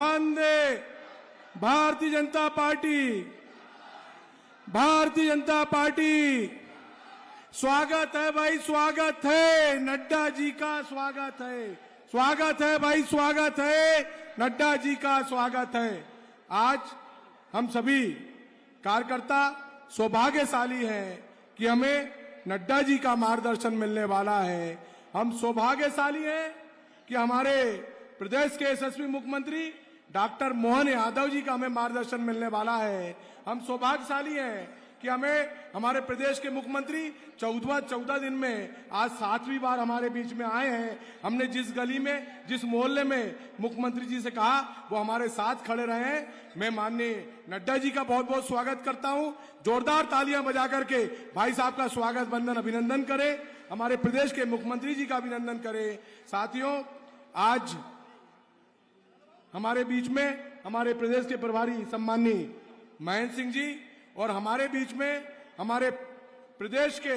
वंदे Bharatiya Janata party, Bharatiya Janata party. स्वागत है भाई, स्वागत है नड्डा जी का, स्वागत है, स्वागत है भाई, स्वागत है नड्डा जी का, स्वागत है। आज हम सभी कार्यकर्ता सौभाग्यशाली हैं कि हमें नड्डा जी का मार्गदर्शन मिलने वाला है। हम सौभाग्यशाली हैं कि हमारे प्रदेश के यशस्वी मुख्यमंत्री डॉक्टर मोहन यादव जी का हमें मार्गदर्शन मिलने वाला है। हम सौभाग्यशाली हैं कि हमें हमारे प्रदेश के मुख्यमंत्री 14 दिन में आज 7वीं बार हमारे बीच में आए हैं। हमने जिस गली में, जिस मोहल्ले में मुख्यमंत्री जी से कहा वो हमारे साथ खड़े रहे हैं। मैं माननीय नड्डा जी का बहुत बहुत स्वागत करता हूं। जोरदार तालियां बजा करके भाई साहब का स्वागत वंदन अभिनंदन करें, हमारे प्रदेश के मुख्यमंत्री जी का अभिनंदन करें। साथियों, आज हमारे बीच में हमारे प्रदेश के प्रभारी सम्माननीय महेंद्र सिंह जी और हमारे बीच में हमारे प्रदेश के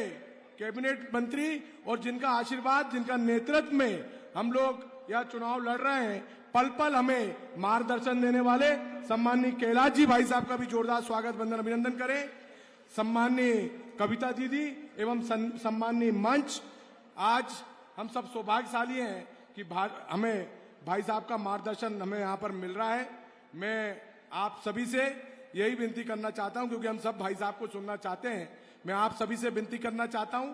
कैबिनेट मंत्री और जिनका आशीर्वाद, जिनका नेतृत्व में हम लोग यह चुनाव लड़ रहे हैं, पल पल हमें मार्गदर्शन देने वाले सम्माननीय कैलाश जी भाई साहब का भी जोरदार स्वागत वंदन अभिनंदन करें। सम्माननीय कविता दीदी एवं सम्माननीय मंच, आज हम सब सौभाग्यशाली हैं कि हमें भाई साहब का मार्गदर्शन हमें यहाँ पर मिल रहा है। मैं आप सभी से यही विनती करना चाहता हूं, क्योंकि हम सब भाई साहब को सुनना चाहते हैं। मैं आप सभी से विनती करना चाहता हूं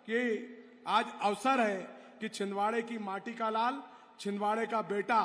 कि आज अवसर है कि छिंदवाड़े की माटी का लाल, छिंदवाड़े का बेटा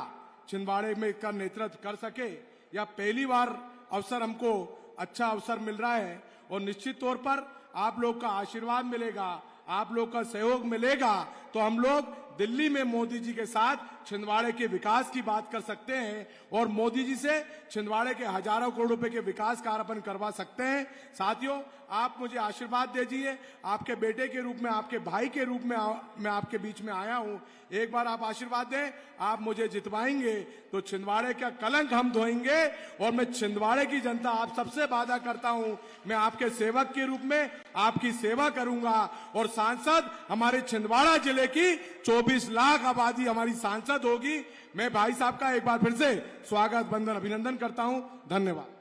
छिंदवाड़े में का नेतृत्व कर सके। यह पहली बार अवसर हमको अच्छा अवसर मिल रहा है और निश्चित तौर पर आप लोग का आशीर्वाद मिलेगा, आप लोग का सहयोग मिलेगा तो हम लोग दिल्ली में मोदी जी के साथ छिंदवाड़े के विकास की बात कर सकते हैं और मोदी जी से छिंदवाड़े के हजारों करोड़ रुपए के विकास कार्य अपन करवा सकते हैं। साथियों, आप मुझे आशीर्वाद दीजिए, आपके बेटे के रूप में, आपके भाई के रूप में मैं आपके बीच में आया हूं। एक बार आप आशीर्वाद दें, आप मुझे जितवाएंगे तो छिंदवाड़े का कलंक हम धोएंगे और मैं छिंदवाड़े की जनता आप सबसे वादा करता हूं, मैं आपके सेवक के रूप में आपकी सेवा करूंगा और सांसद हमारे छिंदवाड़ा जिले की 24 लाख आबादी हमारी सांसद होगी। मैं भाई साहब का एक बार फिर से स्वागत वंदन अभिनंदन करता हूं। धन्यवाद।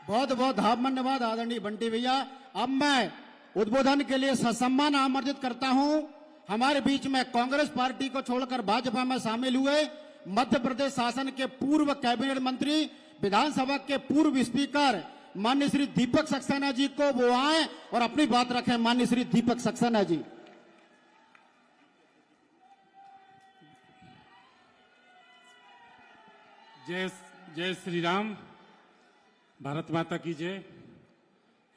बहुत बहुत धन्यवाद आदरणीय बंटी भैया। अब मैं उद्बोधन के लिए ससम्मान आमंत्रित करता हूं हमारे बीच में कांग्रेस पार्टी को छोड़कर भाजपा में शामिल हुए मध्य प्रदेश शासन के पूर्व कैबिनेट मंत्री, विधानसभा के पूर्व स्पीकर माननीय श्री दीपक सक्सेना जी को वो आए और अपनी बात रखें। माननीय श्री दीपक सक्सेना जी। जय श्री राम, भारत माता की जय।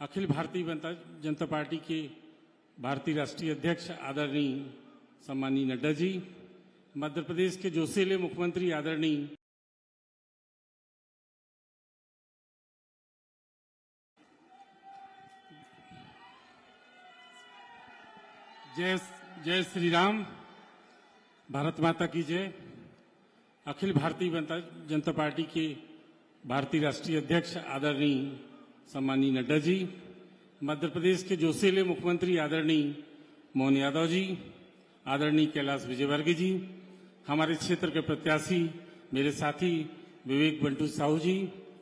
अखिल भारतीय जनता पार्टी के भारतीय राष्ट्रीय अध्यक्ष आदरणीय सम्माननीय नड्डा जी, मध्य प्रदेश के जोशीले मुख्यमंत्री आदरणीय जय श्री राम, भारत माता की जय। अखिल भारतीय जनता पार्टी के भारतीय राष्ट्रीय अध्यक्ष आदरणीय सम्माननीय नड्डा जी, मध्य प्रदेश के जोशीले मुख्यमंत्री आदरणीय मोहन यादव जी, आदरणीय कैलाश विजयवर्गीय जी, हमारे क्षेत्र के प्रत्याशी मेरे साथी विवेक बंटू साहू जी,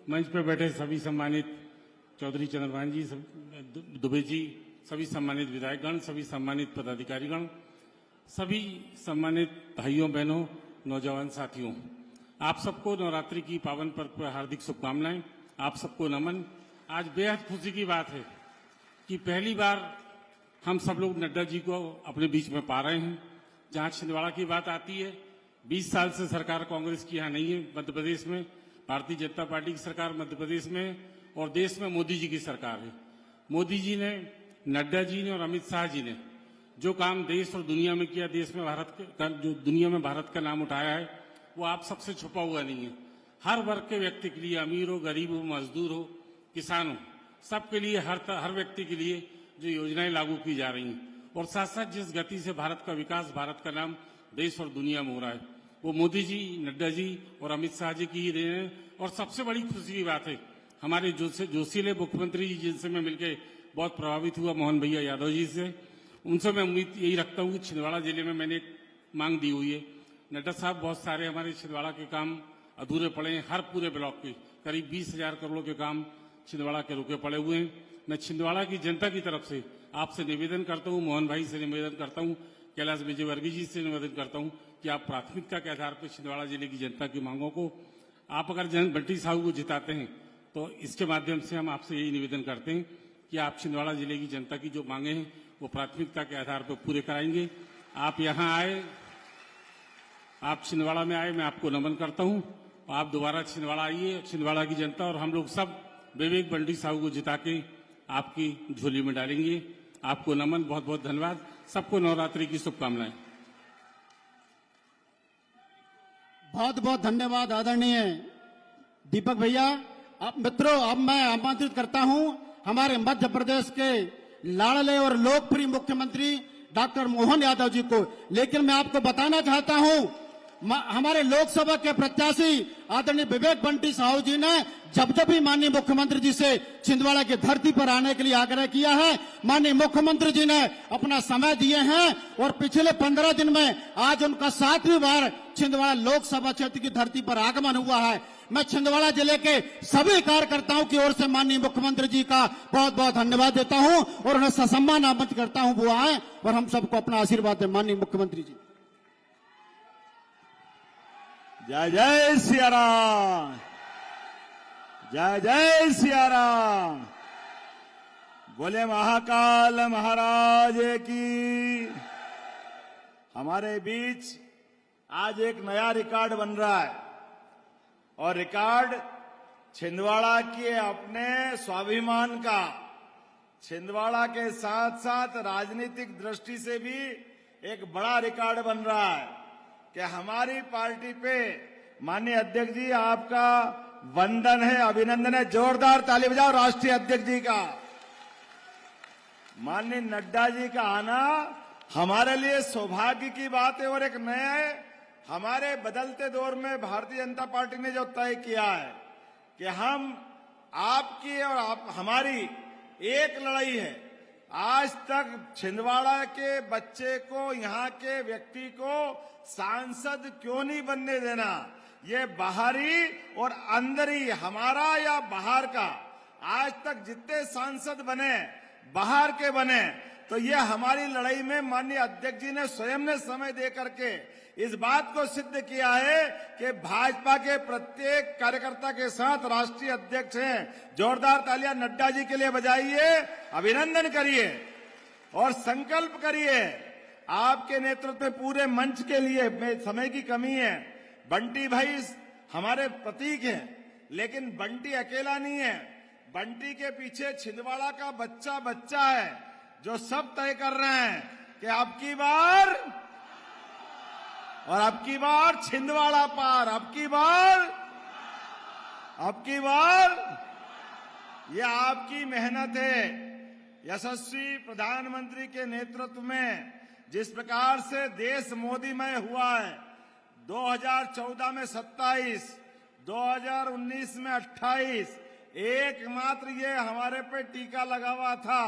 मंच पर बैठे सभी सम्मानित चौधरी चंद्रभान जी, दुबे जी, सभी सम्मानित विधायकगण, सभी सम्मानित पदाधिकारीगण, सभी सम्मानित भाइयों बहनों, नौजवान साथियों, आप सबको नवरात्रि की पावन पर्व पर हार्दिक शुभकामनाएं। आप सबको नमन। आज बेहद खुशी की बात है कि पहली बार हम सब लोग नड्डा जी को अपने बीच में पा रहे हैं। जहां छिंदवाड़ा की बात आती है, 20 साल से सरकार कांग्रेस की यहाँ नहीं है मध्य प्रदेश में, भारतीय जनता पार्टी की सरकार मध्य प्रदेश में और देश में मोदी जी की सरकार है। मोदी जी ने, नड्डा जी ने और अमित शाह जी ने जो काम देश और दुनिया में किया, देश में जो दुनिया में भारत का नाम उठाया है, वो आप सबसे छुपा हुआ नहीं है। हर वर्ग के व्यक्ति के लिए, अमीर हो, गरीब हो, मजदूर हो, किसान हो, सबके लिए, हर व्यक्ति के लिए जो योजनाएं लागू की जा रही हैं और साथ साथ जिस गति से भारत का विकास, भारत का नाम देश और दुनिया में हो रहा है, वो मोदी जी, नड्डा जी और अमित शाह जी की ही देन है। और सबसे बड़ी खुशी की बात है, हमारे जोशीले मुख्यमंत्री जी, जिनसे मैं मिलकर बहुत प्रभावित हुआ, मोहन भैया यादव जी से, उनसे मैं उम्मीद यही रखता हूँ कि छिंदवाड़ा जिले में मैंने एक मांग दी हुई है नड्डा साहब, बहुत सारे हमारे छिंदवाड़ा के काम अधूरे पड़े हैं। हर पूरे ब्लॉक के करीब 20,000 करोड़ के काम छिंदवाड़ा के रुके पड़े हुए हैं। मैं छिंदवाड़ा की जनता की तरफ से आपसे निवेदन करता हूं, मोहन भाई से निवेदन करता हूं, कैलाश विजयवर्गीय जी से निवेदन करता हूं कि आप प्राथमिकता के आधार पर छिंदवाड़ा जिले की जनता की मांगों को, आप अगर बंटी साहू को जिताते हैं तो इसके माध्यम से हम आपसे यही निवेदन करते हैं कि आप छिंदवाड़ा जिले की जनता की जो मांगे हैं वो प्राथमिकता के आधार पर पूरे कराएंगे। आप यहाँ आए, आप छिंदवाड़ा में आए, मैं आपको नमन करता हूं। आप दोबारा छिंदवाड़ा आइए, छिंदवाड़ा की जनता और हम लोग सब विवेक बंटी साहू को जिता के आपकी झोली में डालेंगे। आपको नमन, बहुत बहुत धन्यवाद। सबको नवरात्रि की शुभकामनाएं। बहुत बहुत धन्यवाद आदरणीय दीपक भैया। अब मित्रों, अब मैं आमंत्रित करता हूं हमारे मध्य प्रदेश के लाडले और लोकप्रिय मुख्यमंत्री डॉक्टर मोहन यादव जी को। लेकिन मैं आपको बताना चाहता हूं, हमारे लोकसभा के प्रत्याशी आदरणीय विवेक बंटी साहू जी ने जब जब भी माननीय मुख्यमंत्री जी से छिंदवाड़ा की धरती पर आने के लिए आग्रह किया है, माननीय मुख्यमंत्री जी ने अपना समय दिए हैं और पिछले 15 दिन में आज उनका 7वीं बार छिंदवाड़ा लोकसभा क्षेत्र की धरती पर आगमन हुआ है। मैं छिंदवाड़ा जिले के सभी कार्यकर्ताओं की ओर से माननीय मुख्यमंत्री जी का बहुत बहुत धन्यवाद देता हूं और उन्हें ससम्मान आमंत्रित करता हूं वो आए और हम सबको अपना आशीर्वाद दें। माननीय मुख्यमंत्री जी। जय जय सिया राम, जय जय सिया राम। बोले महाकाल महाराज की। हमारे बीच आज एक नया रिकॉर्ड बन रहा है और रिकॉर्ड छिंदवाड़ा के अपने स्वाभिमान का, छिंदवाड़ा के साथ साथ राजनीतिक दृष्टि से भी एक बड़ा रिकॉर्ड बन रहा है कि हमारी पार्टी पे माननीय अध्यक्ष जी आपका वंदन है, अभिनंदन है। जोरदार ताली बजाओ राष्ट्रीय अध्यक्ष जी का। माननीय नड्डा जी का आना हमारे लिए सौभाग्य की बात है और एक नए हमारे बदलते दौर में भारतीय जनता पार्टी ने जो तय किया है कि हम आपकी और हमारी एक लड़ाई है। आज तक छिंदवाड़ा के बच्चे को, यहाँ के व्यक्ति को सांसद क्यों नहीं बनने देना, ये बाहरी और अंदरी, हमारा या बाहर का, आज तक जितने सांसद बने बाहर के बने, तो ये हमारी लड़ाई में माननीय अध्यक्ष जी ने स्वयं ने समय दे करके इस बात को सिद्ध किया है कि भाजपा के प्रत्येक कार्यकर्ता के साथ राष्ट्रीय अध्यक्ष हैं। जोरदार तालियां नड्डा जी के लिए बजाइए, अभिनंदन करिए और संकल्प करिए। आपके नेतृत्व में पूरे मंच के लिए, समय की कमी है, बंटी भाई हमारे प्रतीक हैं, लेकिन बंटी अकेला नहीं है। बंटी के पीछे छिंदवाड़ा का बच्चा बच्चा है जो सब तय कर रहे हैं कि अब की बार और अब की बार छिंदवाड़ा पार, अब की बार ये आपकी मेहनत है। यशस्वी प्रधानमंत्री के नेतृत्व में जिस प्रकार से देश मोदीमय हुआ है, 2014 में 27, 2019 में 28, एकमात्र ये हमारे पे टीका लगा हुआ था।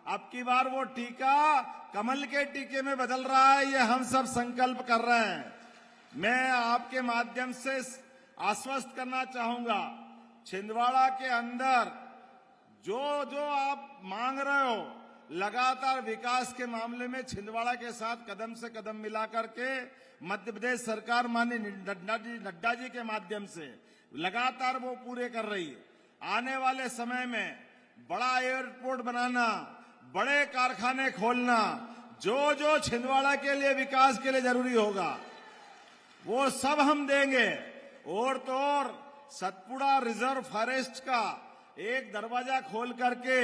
अब की बार वो टीका कमल के टीके में बदल रहा है, ये हम सब संकल्प कर रहे हैं। मैं आपके माध्यम से आश्वस्त करना चाहूंगा, छिंदवाड़ा के अंदर जो जो आप मांग रहे हो, लगातार विकास के मामले में छिंदवाड़ा के साथ कदम से कदम मिला करके मध्य प्रदेश सरकार माननीय नड्डा जी के माध्यम से लगातार वो पूरे कर रही है। आने वाले समय में बड़ा एयरपोर्ट बनाना, बड़े कारखाने खोलना, जो जो छिंदवाड़ा के लिए विकास के लिए जरूरी होगा वो सब हम देंगे। और तो और सतपुड़ा रिजर्व फॉरेस्ट का एक दरवाजा खोल करके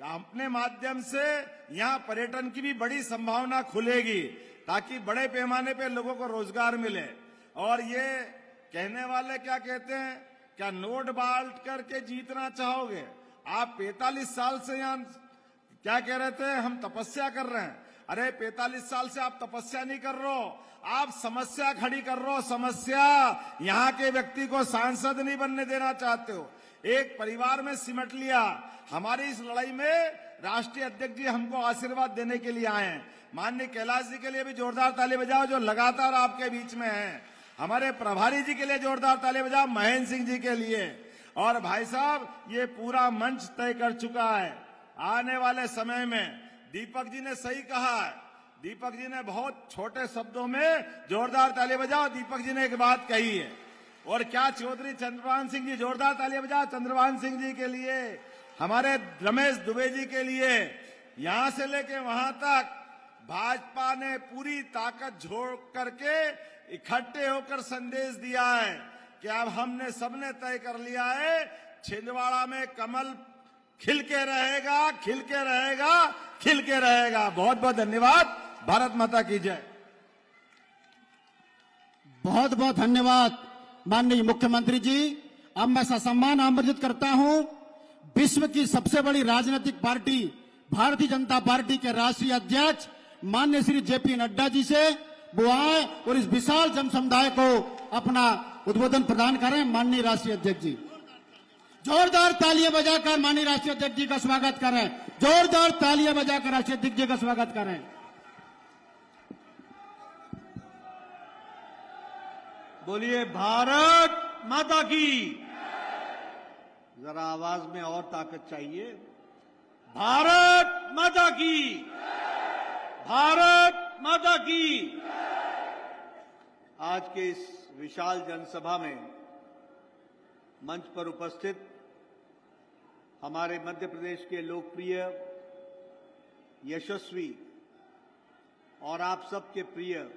अपने माध्यम से यहाँ पर्यटन की भी बड़ी संभावना खुलेगी ताकि बड़े पैमाने पे लोगों को रोजगार मिले। और ये कहने वाले क्या कहते हैं, क्या नोट बांट करके जीतना चाहोगे? आप 45 साल से यहाँ क्या कह रहे थे, हम तपस्या कर रहे हैं। अरे 45 साल से आप तपस्या नहीं कर रहे हो, आप समस्या खड़ी कर रहे हो। समस्या यहाँ के व्यक्ति को सांसद नहीं बनने देना चाहते हो, एक परिवार में सिमट लिया। हमारी इस लड़ाई में राष्ट्रीय अध्यक्ष जी हमको आशीर्वाद देने के लिए आए हैं। माननीय कैलाश जी के लिए भी जोरदार ताली बजाओ जो लगातार आपके बीच में हैं। हमारे प्रभारी जी के लिए जोरदार ताली बजाओ, महेंद्र सिंह जी के लिए। और भाई साहब, ये पूरा मंच तय कर चुका है। आने वाले समय में दीपक जी ने सही कहा है, दीपक जी ने बहुत छोटे शब्दों में जोरदार ताली बजाओ, दीपक जी ने एक बात कही है। और क्या चौधरी चंद्रभान सिंह जी, जोरदार ताली बजाओ चंद्रभान सिंह जी के लिए, हमारे रमेश दुबे जी के लिए। यहां से लेके वहां तक भाजपा ने पूरी ताकत झोंक करके इकट्ठे होकर संदेश दिया है कि अब हमने सबने तय कर लिया है, छिंदवाड़ा में कमल खिल के रहेगा, खिल के रहेगा, खिल के रहेगा। बहुत बहुत धन्यवाद। भारत माता की जय। बहुत बहुत धन्यवाद माननीय मुख्यमंत्री जी। अब मैं ससम्मान आमंत्रित करता हूं विश्व की सबसे बड़ी राजनीतिक पार्टी भारतीय जनता पार्टी के राष्ट्रीय अध्यक्ष माननीय श्री जेपी नड्डा जी से वो आए और इस विशाल जन समुदाय को अपना उद्बोधन प्रदान करें। माननीय राष्ट्रीय अध्यक्ष जी, जोरदार तालियां बजाकर माननीय राष्ट्रीय अध्यक्ष जी का स्वागत करें। जोरदार तालियां बजाकर राष्ट्रीय अध्यक्ष जी का स्वागत करें। बोलिए भारत माता की। जरा आवाज में और ताकत चाहिए। भारत माता की, भारत माता की। आज के इस विशाल जनसभा में मंच पर उपस्थित हमारे मध्य प्रदेश के लोकप्रिय, यशस्वी और आप सबके प्रिय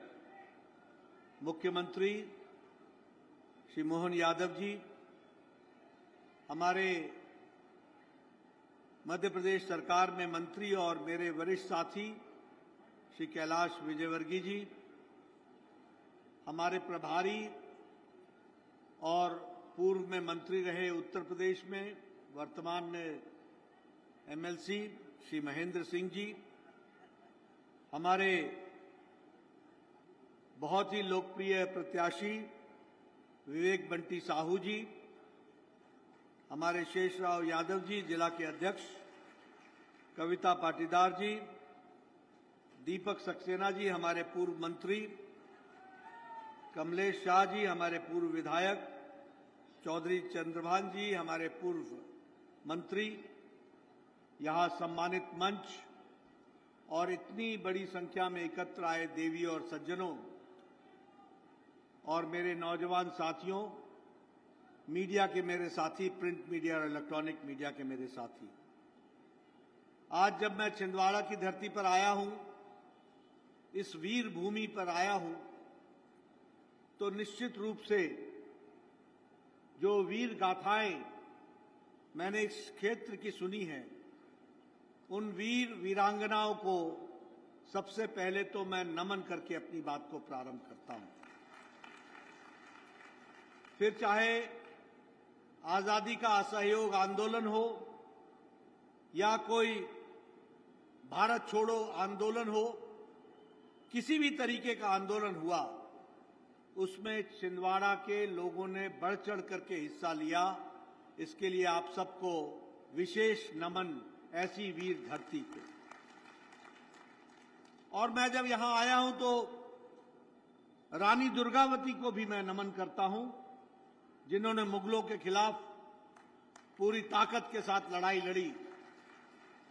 मुख्यमंत्री श्री मोहन यादव जी, हमारे मध्य प्रदेश सरकार में मंत्री और मेरे वरिष्ठ साथी श्री कैलाश विजयवर्गीय जी, हमारे प्रभारी और पूर्व में मंत्री रहे उत्तर प्रदेश में, वर्तमान में एमएलसी श्री महेंद्र सिंह जी, हमारे बहुत ही लोकप्रिय प्रत्याशी विवेक बंटी साहू जी, हमारे शेषराव यादव जी जिला के अध्यक्ष, कविता पाटीदार जी, दीपक सक्सेना जी हमारे पूर्व मंत्री, कमलेश शाह जी हमारे पूर्व विधायक, चौधरी चंद्रभान जी हमारे पूर्व मंत्री, यहां सम्मानित मंच और इतनी बड़ी संख्या में एकत्र आए देवी और सज्जनों और मेरे नौजवान साथियों, मीडिया के मेरे साथी, प्रिंट मीडिया और इलेक्ट्रॉनिक मीडिया के मेरे साथी, आज जब मैं छिंदवाड़ा की धरती पर आया हूं, इस वीर भूमि पर आया हूं, तो निश्चित रूप से जो वीर गाथाएं मैंने इस क्षेत्र की सुनी हैं, उन वीर वीरांगनाओं को सबसे पहले तो मैं नमन करके अपनी बात को प्रारंभ करता हूं। फिर चाहे आजादी का असहयोग आंदोलन हो या कोई भारत छोड़ो आंदोलन हो, किसी भी तरीके का आंदोलन हुआ, उसमें छिंदवाड़ा के लोगों ने बढ़ चढ़ करके हिस्सा लिया। इसके लिए आप सबको विशेष नमन, ऐसी वीर धरती को। और मैं जब यहां आया हूं तो रानी दुर्गावती को भी मैं नमन करता हूं, जिन्होंने मुगलों के खिलाफ पूरी ताकत के साथ लड़ाई लड़ी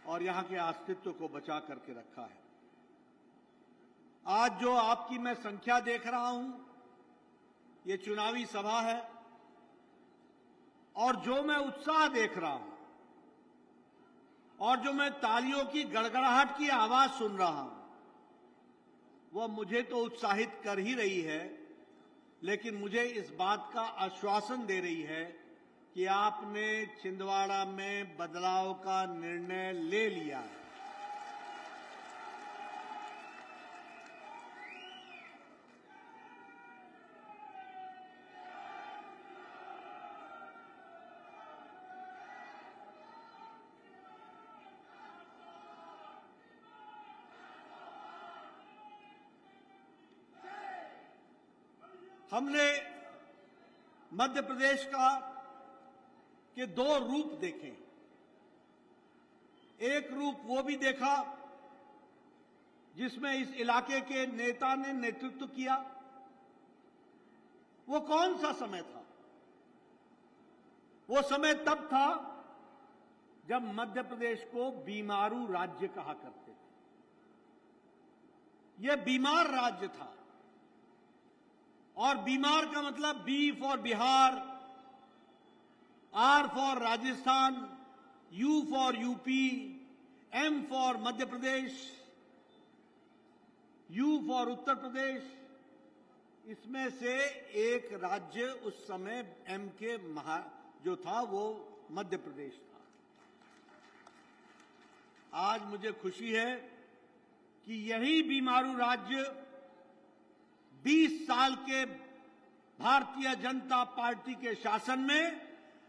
और यहां के अस्तित्व को बचा करके रखा है। आज जो आपकी मैं संख्या देख रहा हूं, ये चुनावी सभा है, और जो मैं उत्साह देख रहा हूं और जो मैं तालियों की गड़गड़ाहट की आवाज सुन रहा हूं, वह मुझे तो उत्साहित कर ही रही है, लेकिन मुझे इस बात का आश्वासन दे रही है कि आपने छिंदवाड़ा में बदलाव का निर्णय ले लिया है। हमने मध्य प्रदेश के दो रूप देखे। एक रूप वो भी देखा जिसमें इस इलाके के नेता ने नेतृत्व किया, वो कौन सा समय था? वो समय तब था जब मध्य प्रदेश को बीमारू राज्य कहा करते थे। यह बीमार राज्य था, और बीमार का मतलब B for Bihar, R for Rajasthan, U for UP, M for Madhya Pradesh, U for Uttar Pradesh. इसमें से एक राज्य उस समय एम के जो था वो मध्य प्रदेश था। आज मुझे खुशी है कि यही बीमारू राज्य 20 साल के भारतीय जनता पार्टी के शासन में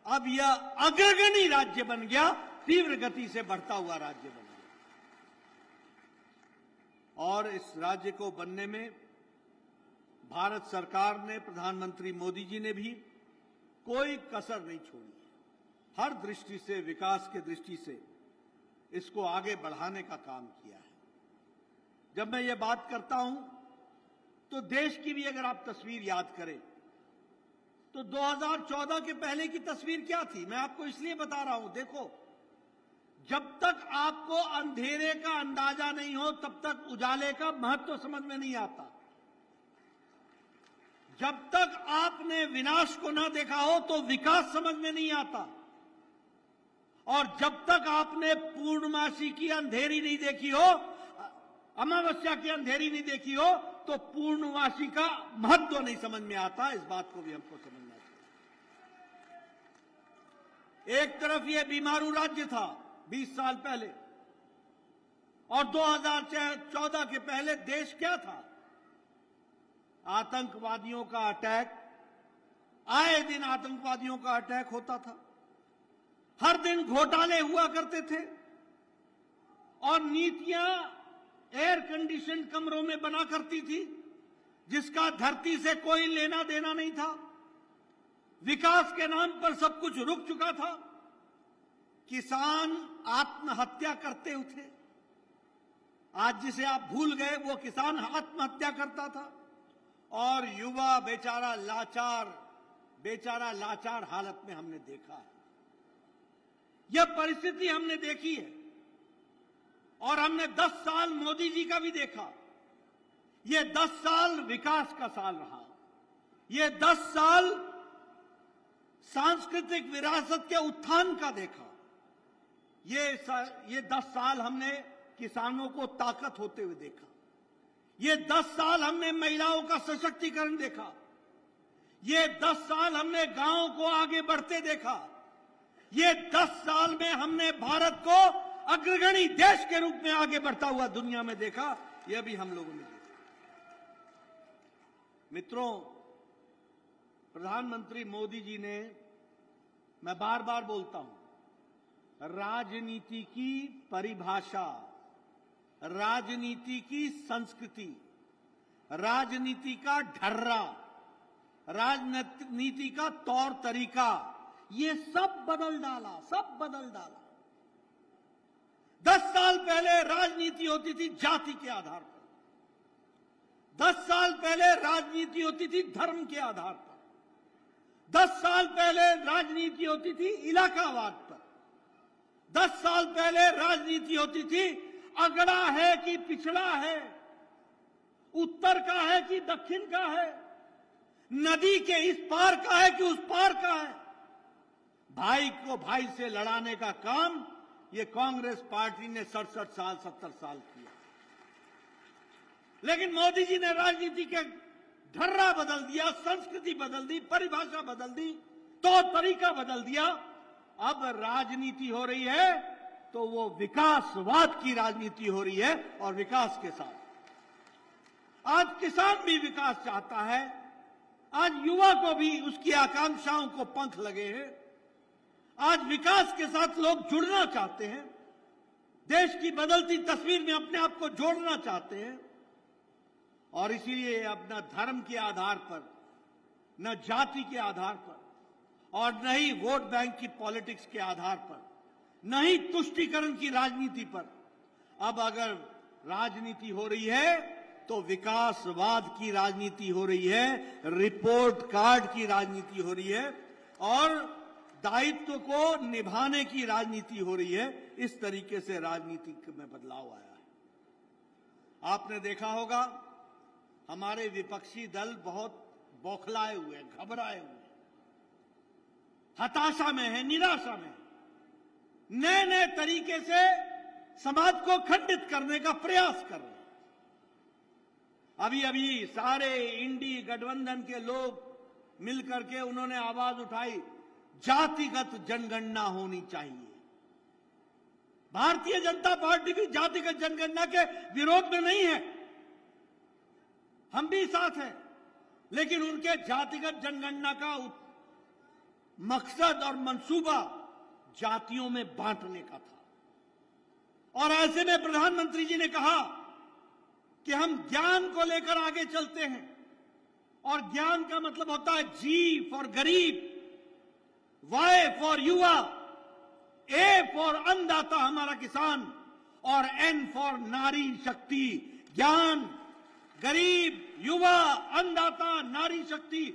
अब यह अग्रगणी राज्य बन गया, तीव्र गति से बढ़ता हुआ राज्य बन गया। और इस राज्य को बनने में भारत सरकार ने, प्रधानमंत्री मोदी जी ने भी कोई कसर नहीं छोड़ी। हर दृष्टि से, विकास की दृष्टि से इसको आगे बढ़ाने का काम किया है। जब मैं ये बात करता हूं तो देश की भी अगर आप तस्वीर याद करें तो 2014 के पहले की तस्वीर क्या थी, मैं आपको इसलिए बता रहा हूं। देखो, जब तक आपको अंधेरे का अंदाजा नहीं हो तब तक उजाले का महत्व समझ में नहीं आता। जब तक आपने विनाश को ना देखा हो तो विकास समझ में नहीं आता, और जब तक आपने पूर्णमासी की अंधेरी नहीं देखी हो, अमावस्या की अंधेरी नहीं देखी हो, तो पूर्णमासी का महत्व नहीं समझ में आता। इस बात को भी हमको समझना चाहिए। एक तरफ यह बीमारू राज्य था 20 साल पहले, और 2014 के पहले देश क्या था? आतंकवादियों का अटैक, आए दिन आतंकवादियों का अटैक होता था, हर दिन घोटाले हुआ करते थे, और नीतियां एयर कंडीशन कमरों में बना करती थी जिसका धरती से कोई लेना देना नहीं था। विकास के नाम पर सब कुछ रुक चुका था। किसान आत्महत्या करते थे, आज जिसे आप भूल गए वो किसान आत्महत्या करता था, और युवा बेचारा लाचार हालत में हमने देखा है। यह परिस्थिति हमने देखी है, और हमने 10 साल मोदी जी का भी देखा। ये 10 साल विकास का साल रहा, ये 10 साल सांस्कृतिक विरासत के उत्थान का देखा, ये 10 साल हमने किसानों को ताकत होते हुए देखा, ये 10 साल हमने महिलाओं का सशक्तिकरण देखा, ये 10 साल हमने गांवों को आगे बढ़ते देखा, ये 10 साल में हमने भारत को अग्रगणी देश के रूप में आगे बढ़ता हुआ दुनिया में देखा। यह भी हम लोगों ने देखा। मित्रों, प्रधानमंत्री मोदी जी ने, मैं बार बार बोलता हूं, राजनीति की परिभाषा, राजनीति की संस्कृति, राजनीति का ढर्रा, राजनीति का तौर तरीका, ये सब बदल डाला। 10 साल पहले राजनीति होती थी जाति के आधार पर, 10 साल पहले राजनीति होती थी धर्म के आधार पर, 10 साल पहले राजनीति होती थी इलाकावाद पर, 10 साल पहले राजनीति होती थी अगड़ा है कि पिछड़ा है, उत्तर का है कि दक्षिण का है, नदी के इस पार का है कि उस पार का है। भाई को भाई से लड़ाने का काम ये कांग्रेस पार्टी ने 67 साल 70 साल किया। लेकिन मोदी जी ने राजनीति के ढर्रा बदल दिया, संस्कृति बदल दी, परिभाषा बदल दी, तौर तरीका बदल दिया। अब राजनीति हो रही है तो वो विकासवाद की राजनीति हो रही है, और विकास के साथ आज किसान भी विकास चाहता है, आज युवा को भी उसकी आकांक्षाओं को पंख लगे हैं, आज विकास के साथ लोग जुड़ना चाहते हैं, देश की बदलती तस्वीर में अपने आप को जोड़ना चाहते हैं। और इसीलिए अब न धर्म के आधार पर, न जाति के आधार पर, और न ही वोट बैंक की पॉलिटिक्स के आधार पर, न ही तुष्टीकरण की राजनीति पर, अब अगर राजनीति हो रही है तो विकासवाद की राजनीति हो रही है, रिपोर्ट कार्ड की राजनीति हो रही है और दायित्व को निभाने की राजनीति हो रही है। इस तरीके से राजनीति में बदलाव आया है। आपने देखा होगा हमारे विपक्षी दल बहुत बौखलाए हुए हैं, घबराए हुए हैं, हताशा में है, निराशा में है, नए नए तरीके से समाज को खंडित करने का प्रयास कर रहे हैं। अभी अभी सारे इंडी गठबंधन के लोग मिलकर के उन्होंने आवाज उठाई, जातिगत जनगणना होनी चाहिए। भारतीय जनता पार्टी भी जातिगत जनगणना के विरोध में नहीं है, हम भी साथ हैं, लेकिन उनके जातिगत जनगणना का मकसद और मंसूबा जातियों में बांटने का था। और ऐसे में प्रधानमंत्री जी ने कहा कि हम ज्ञान को लेकर आगे चलते हैं और ज्ञान का मतलब होता है जी फॉर गरीब, वाई फॉर युवा, ए फॉर अन्नदाता हमारा किसान और एन फॉर नारी शक्ति। ज्ञान, गरीब, युवा, अन्नदाता, नारी शक्ति,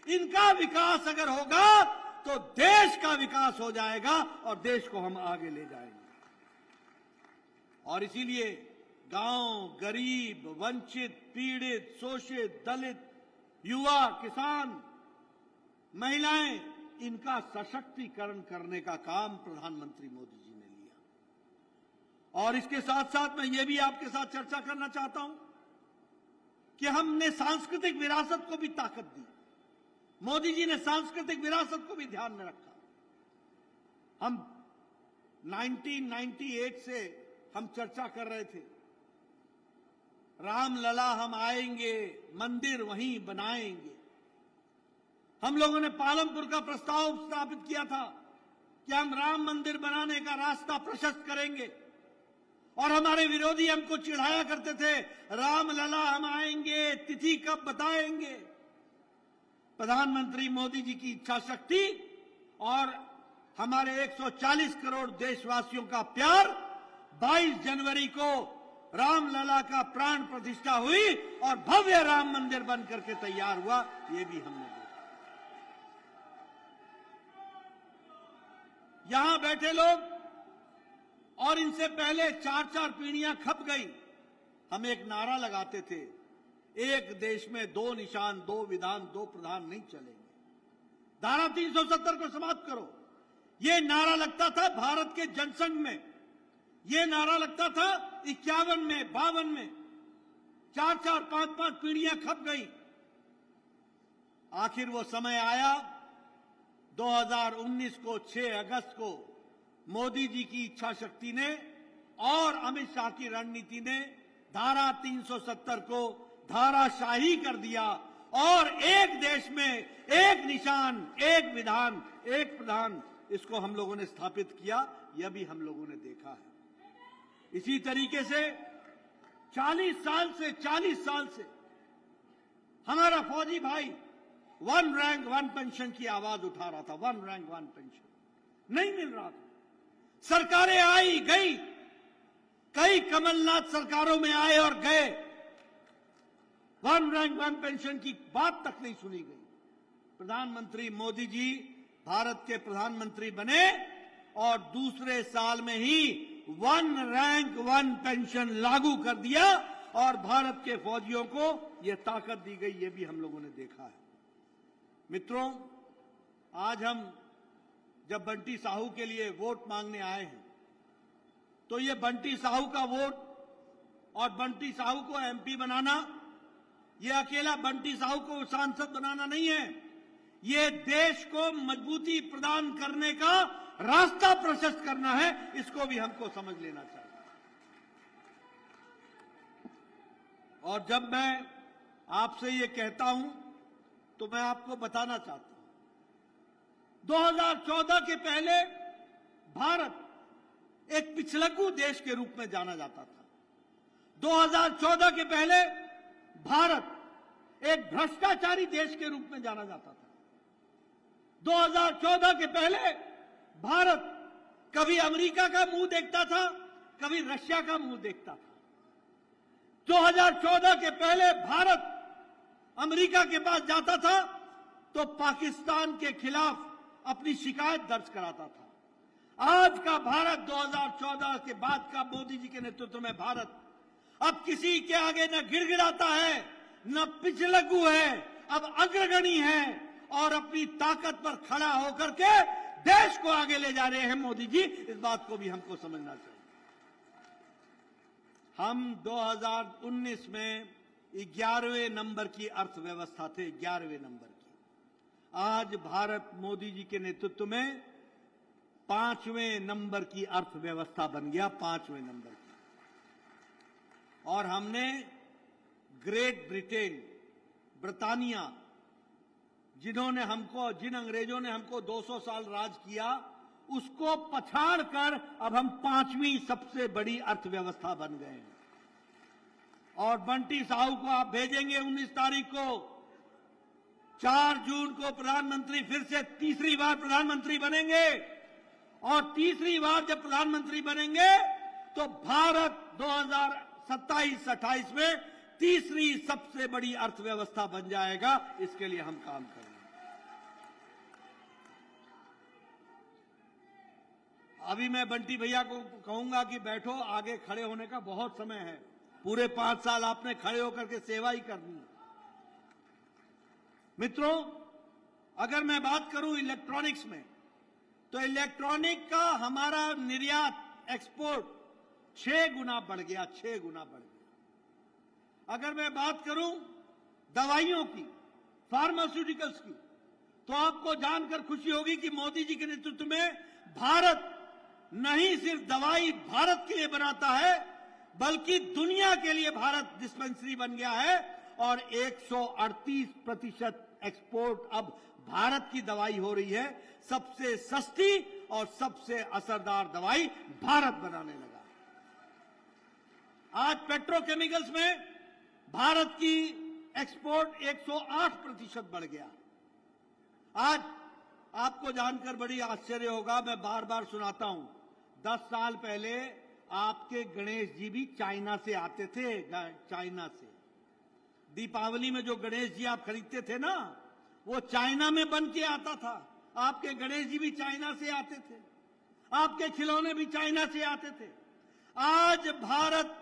इनका विकास अगर होगा तो देश का विकास हो जाएगा और देश को हम आगे ले जाएंगे। और इसीलिए गांव, गरीब, वंचित, पीड़ित, शोषित, दलित, युवा, किसान, महिलाएं, इनका सशक्तिकरण करने का काम प्रधानमंत्री मोदी जी ने लिया। और इसके साथ साथ मैं ये भी आपके साथ चर्चा करना चाहता हूं कि हमने सांस्कृतिक विरासत को भी ताकत दी। मोदी जी ने सांस्कृतिक विरासत को भी ध्यान में रखा। हम 1998 से हम चर्चा कर रहे थे, रामलला हम आएंगे, मंदिर वहीं बनाएंगे। हम लोगों ने पालमपुर का प्रस्ताव स्थापित किया था कि हम राम मंदिर बनाने का रास्ता प्रशस्त करेंगे और हमारे विरोधी हमको चिढ़ाया करते थे, रामलला हम आएंगे, तिथि कब बताएंगे। प्रधानमंत्री मोदी जी की इच्छा शक्ति और हमारे 140 करोड़ देशवासियों का प्यार, 22 जनवरी को रामलला का प्राण प्रतिष्ठा हुई और भव्य राम मंदिर बन करके तैयार हुआ। ये भी हमने देखा। यहां बैठे लोग और इनसे पहले 4-4 पीढ़ियां खप गई, हम एक नारा लगाते थे, एक देश में 2 निशान, 2 विधान, 2 प्रधान नहीं चलेंगे। धारा 370 को समाप्त करो, ये नारा लगता था भारत के जनसंघ में, ये नारा लगता था 51 में, 52 में। 4-4, 5-5 पीढ़ियां खप गई। आखिर वो समय आया 2019 को 6 अगस्त को मोदी जी की इच्छा शक्ति ने और अमित शाह की रणनीति ने धारा 370 को धाराशाही कर दिया और एक देश में एक निशान, एक विधान, एक प्रधान, इसको हम लोगों ने स्थापित किया। यह भी हम लोगों ने देखा है। इसी तरीके से 40 साल से हमारा फौजी भाई 1 रैंक 1 पेंशन की आवाज उठा रहा था। 1 रैंक 1 पेंशन नहीं मिल रहा था। सरकारें आई गई, कई कमलनाथ सरकारों में आए और गए, 1 रैंक 1 पेंशन की बात तक नहीं सुनी गई। प्रधानमंत्री मोदी जी भारत के प्रधानमंत्री बने और दूसरे साल में ही 1 रैंक 1 पेंशन लागू कर दिया और भारत के फौजियों को यह ताकत दी गई। यह भी हम लोगों ने देखा है। मित्रों, आज हम जब बंटी साहू के लिए वोट मांगने आए हैं तो ये बंटी साहू का वोट और बंटी साहू को एमपी बनाना, ये अकेला बंटी साहू को सांसद बनाना नहीं है, ये देश को मजबूती प्रदान करने का रास्ता प्रशस्त करना है। इसको भी हमको समझ लेना चाहिए। और जब मैं आपसे ये कहता हूं तो मैं आपको बताना चाहता हूं, 2014 के पहले भारत एक पिछलग्गू देश के रूप में जाना जाता था। 2014 के पहले भारत एक भ्रष्टाचारी देश के रूप में जाना जाता था। 2014 के पहले भारत कभी अमेरिका का मुंह देखता था, कभी रशिया का मुंह देखता था। 2014 के पहले भारत अमेरिका के पास जाता था तो पाकिस्तान के खिलाफ अपनी शिकायत दर्ज कराता था। आज का भारत 2014 के बाद का मोदी जी के नेतृत्व में भारत अब किसी के आगे न गिड़गिड़ाता है न पिछलग्गू है, अब अग्रगणी है और अपनी ताकत पर खड़ा होकर के देश को आगे ले जा रहे हैं मोदी जी। इस बात को भी हमको समझना चाहिए। हम 2019 में 11वें नंबर की अर्थव्यवस्था थे, 11वें नंबर की। आज भारत मोदी जी के नेतृत्व में 5वें नंबर की अर्थव्यवस्था बन गया, 5वें नंबर की। और हमने ग्रेट ब्रिटेन, ब्रिटानिया, जिन अंग्रेजों ने हमको 200 साल राज किया, उसको पछाड़ कर अब हम 5वीं सबसे बड़ी अर्थव्यवस्था बन गए हैं। और बंटी साहू को आप भेजेंगे 19 तारीख को, 4 जून को प्रधानमंत्री फिर से तीसरी बार प्रधानमंत्री बनेंगे। और तीसरी बार जब प्रधानमंत्री बनेंगे तो भारत 2027-28 में तीसरी सबसे बड़ी अर्थव्यवस्था बन जाएगा। इसके लिए हम काम करेंगे। अभी मैं बंटी भैया को कहूंगा कि बैठो, आगे खड़े होने का बहुत समय है। पूरे 5 साल आपने खड़े होकर के सेवा ही करनी है। मित्रों, अगर मैं बात करूं इलेक्ट्रॉनिक्स में, तो इलेक्ट्रॉनिक का हमारा निर्यात, एक्सपोर्ट 6 गुना बढ़ गया, 6 गुना बढ़ गया। अगर मैं बात करूं दवाइयों की, फार्मास्यूटिकल्स की, तो आपको जानकर खुशी होगी कि मोदी जी के नेतृत्व में भारत नहीं सिर्फ दवाई भारत के लिए बनाता है, बल्कि दुनिया के लिए भारत डिस्पेंसरी बन गया है। और 138% एक्सपोर्ट अब भारत की दवाई हो रही है। सबसे सस्ती और सबसे असरदार दवाई भारत बनाने लगा। आज पेट्रोकेमिकल्स में भारत की एक्सपोर्ट 108% बढ़ गया। आज आपको जानकर बड़ी आश्चर्य होगा, मैं बार बार सुनाता हूं, 10 साल पहले आपके गणेश जी भी चाइना से आते थे। चाइना से दीपावली में जो गणेश जी आप खरीदते थे ना, वो चाइना में बन के आता था। आपके गणेश जी भी चाइना से आते थे, आपके खिलौने भी चाइना से आते थे। आज भारत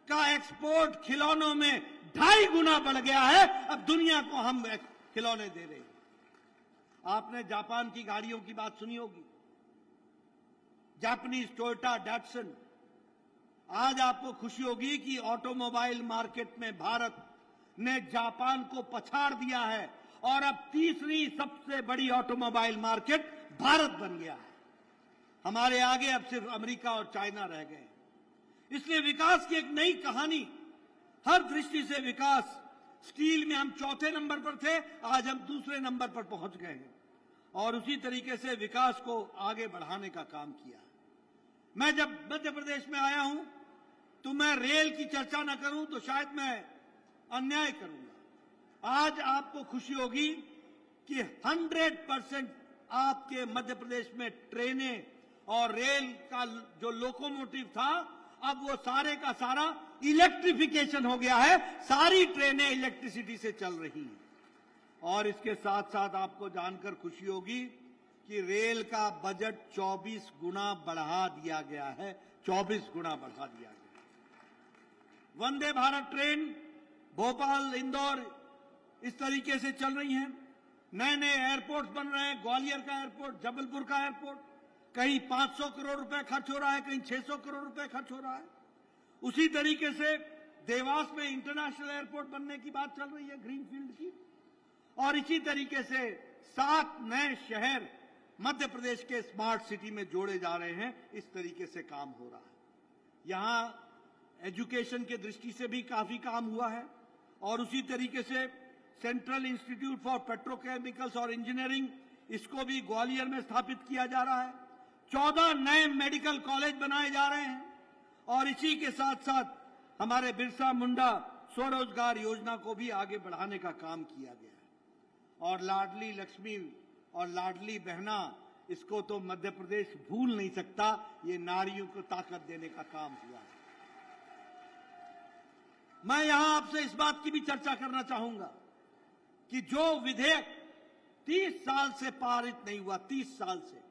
का एक्सपोर्ट खिलौनों में 2.5 गुना बढ़ गया है। अब दुनिया को हम खिलौने दे रहे हैं। आपने जापान की गाड़ियों की बात सुनी होगी, जापानीज टोयोटा, डैटसन। आज आपको खुशी होगी कि ऑटोमोबाइल मार्केट में भारत ने जापान को पछाड़ दिया है और अब तीसरी सबसे बड़ी ऑटोमोबाइल मार्केट भारत बन गया है। हमारे आगे अब सिर्फ अमेरिका और चाइना रह गए। इसलिए विकास की एक नई कहानी, हर दृष्टि से विकास। स्टील में हम 4थे नंबर पर थे, आज हम 2रे नंबर पर पहुंच गए हैं। और उसी तरीके से विकास को आगे बढ़ाने का काम किया। मैं जब मध्य प्रदेश में आया हूं तो मैं रेल की चर्चा न करूं तो शायद मैं अन्याय करूंगा। आज आपको खुशी होगी कि 100% आपके मध्य प्रदेश में ट्रेनें और रेल का जो लोकोमोटिव था, अब वो सारे का सारा इलेक्ट्रिफिकेशन हो गया है। सारी ट्रेनें इलेक्ट्रिसिटी से चल रही हैं। और इसके साथ साथ आपको जानकर खुशी होगी कि रेल का बजट 24 गुना बढ़ा दिया गया है, 24 गुना बढ़ा दिया गया। वंदे भारत ट्रेन भोपाल, इंदौर इस तरीके से चल रही हैं। नए नए एयरपोर्ट्स बन रहे हैं। ग्वालियर का एयरपोर्ट, जबलपुर का एयरपोर्ट, कहीं 500 करोड़ रुपए खर्च हो रहा है, कहीं 600 करोड़ रुपए खर्च हो रहा है। उसी तरीके से देवास में इंटरनेशनल एयरपोर्ट बनने की बात चल रही है, ग्रीनफील्ड की। और इसी तरीके से 7 नए शहर मध्य प्रदेश के स्मार्ट सिटी में जोड़े जा रहे हैं। इस तरीके से काम हो रहा है। यहां एजुकेशन के दृष्टि से भी काफी काम हुआ है। और उसी तरीके से सेंट्रल इंस्टीट्यूट फॉर पेट्रोकेमिकल्स और इंजीनियरिंग, इसको भी ग्वालियर में स्थापित किया जा रहा है। 14 नए मेडिकल कॉलेज बनाए जा रहे हैं। और इसी के साथ साथ हमारे बिरसा मुंडा स्वरोजगार योजना को भी आगे बढ़ाने का काम किया गया है। और लाडली लक्ष्मी और लाडली बहना, इसको तो मध्य प्रदेश भूल नहीं सकता। ये नारियों को ताकत देने का काम हुआ है। मैं यहां आपसे इस बात की भी चर्चा करना चाहूंगा कि जो विधेयक 30 साल से पारित नहीं हुआ, 30 साल से